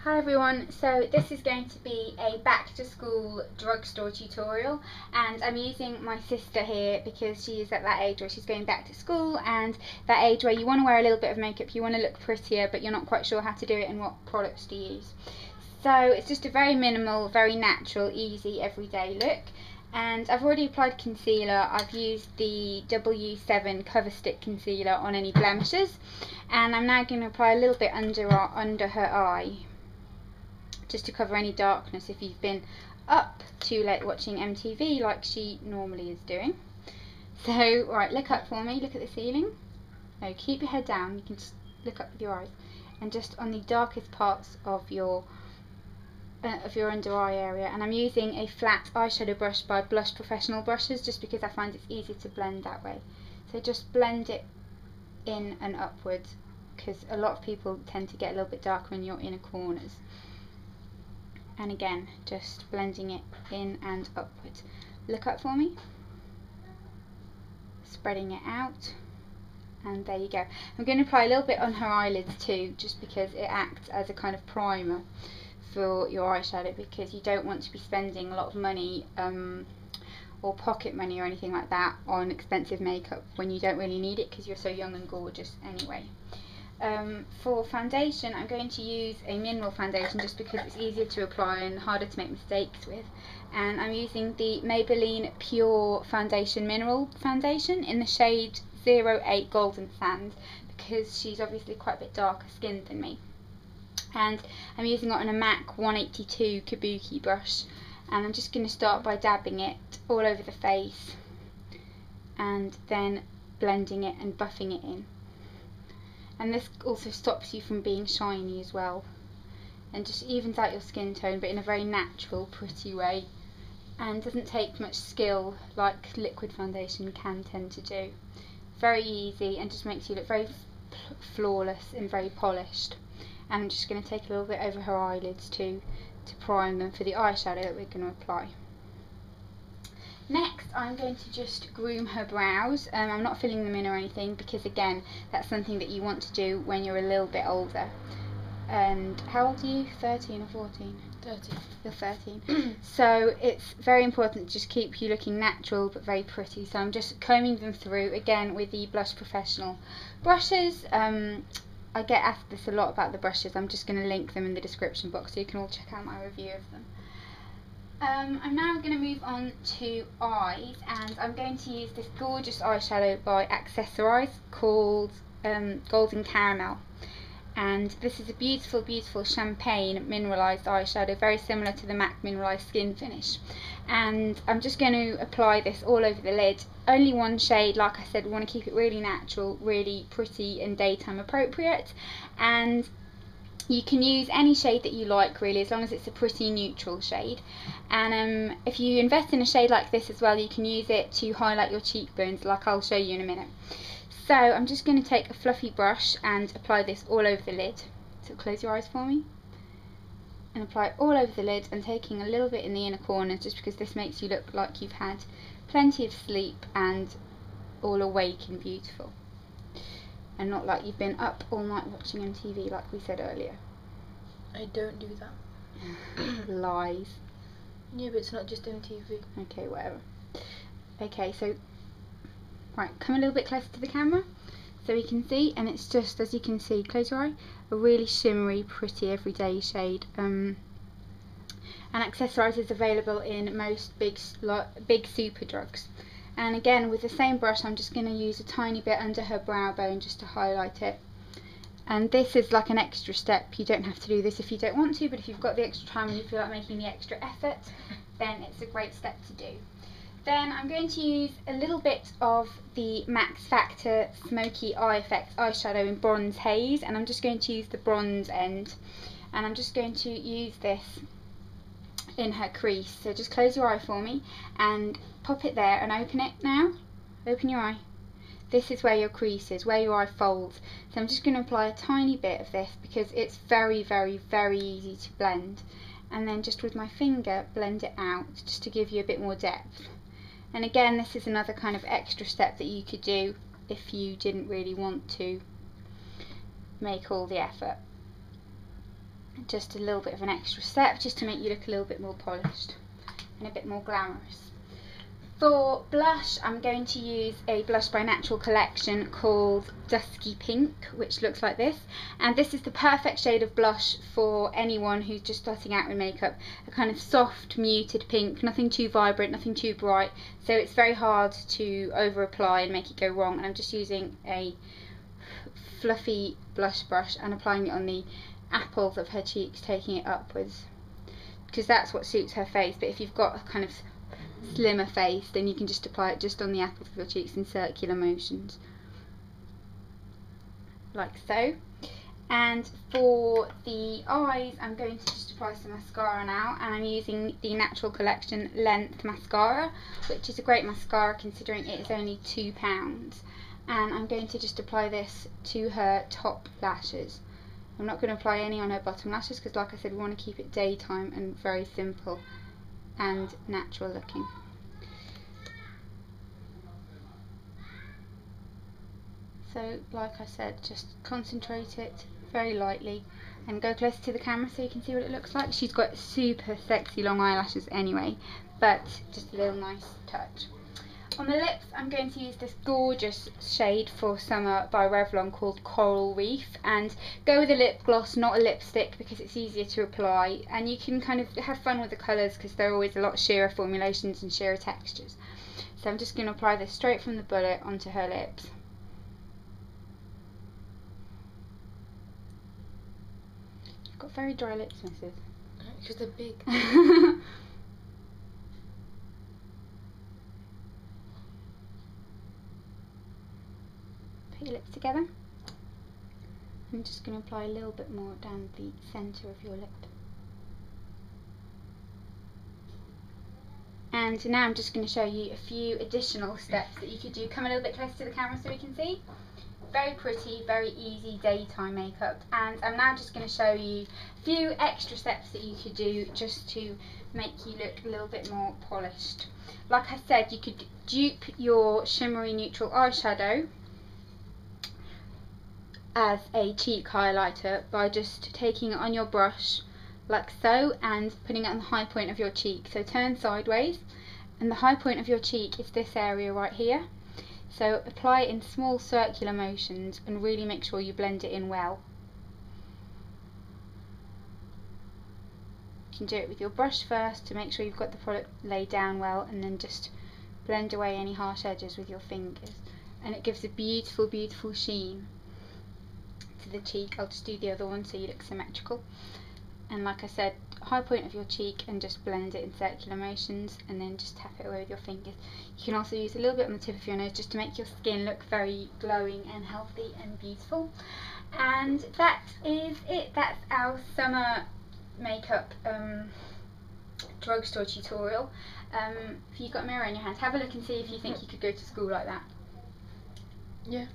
Hi everyone, so this is going to be a back to school drugstore tutorial, and I'm using my sister here because she is at that age where she's going back to school, and that age where you want to wear a little bit of makeup, you want to look prettier but you're not quite sure how to do it and what products to use. So it's just a very minimal, very natural, easy everyday look. And I've already applied concealer. I've used the W7 Cover Stick Concealer on any blemishes, and I'm now going to apply a little bit under her eye, just to cover any darkness if you've been up too late watching MTV like she normally is doing. So, right, look up for me, look at the ceiling. No, keep your head down, you can just look up with your eyes. And just on the darkest parts of your under eye area. And I'm using a flat eyeshadow brush by Blush Professional Brushes just because I find it's easier to blend that way. So just blend it in and upwards, because a lot of people tend to get a little bit darker in your inner corners. And again, just blending it in and upwards. Look up for me. Spreading it out. And there you go. I'm going to apply a little bit on her eyelids too, just because it acts as a kind of primer for your eyeshadow, because you don't want to be spending a lot of money or pocket money or anything like that on expensive makeup when you don't really need it because you're so young and gorgeous anyway. For foundation, I'm going to use a mineral foundation just because it's easier to apply and harder to make mistakes with, and I'm using the Maybelline Pure Foundation Mineral Foundation in the shade 08 Golden Sand, because she's obviously quite a bit darker skinned than me. And I'm using it on a MAC 182 Kabuki brush, and I'm just going to start by dabbing it all over the face and then blending it and buffing it in. And this also stops you from being shiny as well, and just evens out your skin tone, but in a very natural, pretty way, and doesn't take much skill like liquid foundation can tend to do. Very easy and just makes you look very flawless and very polished. And I'm just going to take a little bit over her eyelids too, to prime them for the eyeshadow that we're going to apply. Next, I'm going to just groom her brows. I'm not filling them in or anything because, again, that's something that you want to do when you're a little bit older. And how old are you? 13 or 14? 13. You're 13. So it's very important to just keep you looking natural but very pretty. So I'm just combing them through, again, with the Blush Professional brushes. I get asked this a lot about the brushes. I'm just going to link them in the description box so you can all check out my review of them. I'm now going to move on to eyes, and I'm going to use this gorgeous eyeshadow by Accessorize called Golden Caramel. And this is a beautiful, beautiful champagne mineralised eyeshadow, very similar to the MAC Mineralised Skin Finish. And I'm just going to apply this all over the lid. Only one shade, like I said, we want to keep it really natural, really pretty and daytime appropriate. And you can use any shade that you like, really, as long as it's a pretty neutral shade. And if you invest in a shade like this as well, you can use it to highlight your cheekbones, like I'll show you in a minute. So I'm just going to take a fluffy brush and apply this all over the lid. So close your eyes for me. And apply it all over the lid, and taking a little bit in the inner corners, just because this makes you look like you've had plenty of sleep and all awake and beautiful. And not like you've been up all night watching MTV like we said earlier. I don't do that. Lies. Yeah, but it's not just MTV. Okay, whatever. Okay, so right, come a little bit closer to the camera so we can see, and it's just, as you can see, close your eye, a really shimmery, pretty everyday shade. And Accessorize is available in most big super drugs. And again, with the same brush, I'm just going to use a tiny bit under her brow bone just to highlight it. And this is like an extra step. You don't have to do this if you don't want to, but if you've got the extra time and you feel like making the extra effort, then it's a great step to do. Then I'm going to use a little bit of the Max Factor Smoky Eye Effect eyeshadow in Bronze Haze, and I'm just going to use the bronze end. And I'm just going to use this in her crease. So just close your eye for me and pop it there and open it now. Open your eye. This is where your crease is, where your eye folds. So I'm just going to apply a tiny bit of this because it's very, very, very easy to blend. And then just with my finger blend it out just to give you a bit more depth. And again, this is another kind of extra step that you could do if you didn't really want to make all the effort. just a little bit of an extra step just to make you look a little bit more polished and a bit more glamorous. For blush, I'm going to use a blush by Natural Collection called Dusky Pink, which looks like this. And this is the perfect shade of blush for anyone who's just starting out with makeup. A kind of soft, muted pink, nothing too vibrant, nothing too bright. So it's very hard to over apply and make it go wrong. And I'm just using a fluffy blush brush and applying it on the apples of her cheeks, taking it upwards, because that's what suits her face. But if you've got a kind of slimmer face, then you can just apply it just on the apples of your cheeks in circular motions, like so. And for the eyes, I'm going to just apply some mascara now, and I'm using the Natural Collection Length Mascara, which is a great mascara considering it is only £2. And I'm going to just apply this to her top lashes. I'm not going to apply any on her bottom lashes because, like I said, we want to keep it daytime and very simple and natural looking. So, like I said, just concentrate it very lightly and go closer to the camera so you can see what it looks like. She's got super sexy long eyelashes anyway, but just a little nice touch. On the lips, I'm going to use this gorgeous shade for summer by Revlon called Coral Reef, and go with a lip gloss, not a lipstick, because it's easier to apply, and you can kind of have fun with the colours because they're always a lot sheerer formulations and sheerer textures. So I'm just going to apply this straight from the bullet onto her lips. I've got very dry lips, missus. Because they're big. Put your lips together. I'm just going to apply a little bit more down the centre of your lip. And now I'm just going to show you a few additional steps that you could do. Come a little bit closer to the camera so we can see. Very pretty, very easy daytime makeup. And I'm now just going to show you a few extra steps that you could do just to make you look a little bit more polished. Like I said, you could dupe your shimmery neutral eyeshadow as a cheek highlighter by just taking it on your brush like so and putting it on the high point of your cheek. So turn sideways, and the high point of your cheek is this area right here. So apply it in small circular motions and really make sure you blend it in well. You can do it with your brush first to make sure you've got the product laid down well, and then just blend away any harsh edges with your fingers, and it gives a beautiful, beautiful sheen to the cheek. I'll just do the other one so you look symmetrical. And like I said, high point of your cheek and just blend it in circular motions, and then just tap it away with your fingers. You can also use a little bit on the tip of your nose just to make your skin look very glowing and healthy and beautiful. And that is it. That's our summer makeup drugstore tutorial. If you've got a mirror in your hand, have a look and see if you think you could go to school like that. Yeah.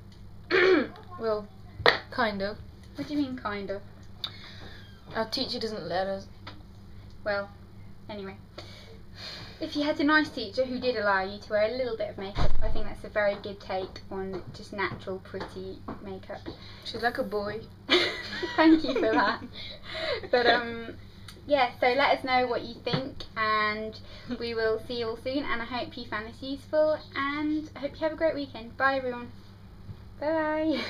Well, kind of. What do you mean, kind of? Our teacher doesn't let us. Well, anyway. If you had a nice teacher who did allow you to wear a little bit of makeup, I think that's a very good take on just natural, pretty makeup. She's like a boy. Thank you for that. But yeah, so let us know what you think, and we will see you all soon, and I hope you found this useful, and I hope you have a great weekend. Bye everyone. Bye.